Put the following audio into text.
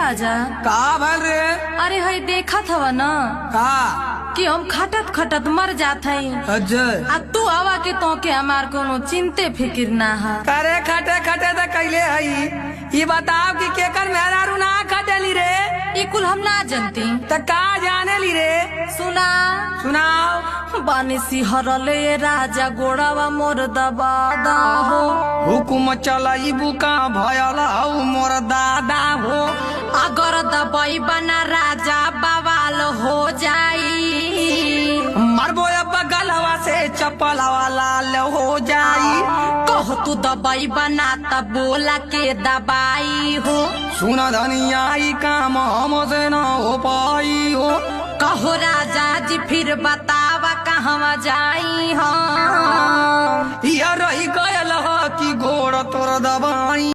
राजा का भल रे? अरे हई देखत हवा न का कि हम खटत खटत मर जात हई अजय आ तू आवा के तो के हमार कोनो चिंते फिकिर ना है। करे खटे खटे तो कैले हई। ये बताओ कि केकर मेहरारू ना खटेली रे? ई कुल हम ना जानती त का जाने ली रे? सुना सुनाओ। बानी सिहरले राजा गोड़ावा मोर दबादा हो हुकुम चलाई बुका भयला मोर दादा हो। अगर दबाई बना राजा बवाल हो जाई मरबो बगलवा से चपलवा लाल हो जाई। कहो तू दबाई बना तब बोला के दबाई हो। सुन धनिया ई काम हमसे न हो पाई हो। कहो राजा जी फिर बतावा कहवा जाई हम। या रही गयल कि गोड़ तोर दबाई।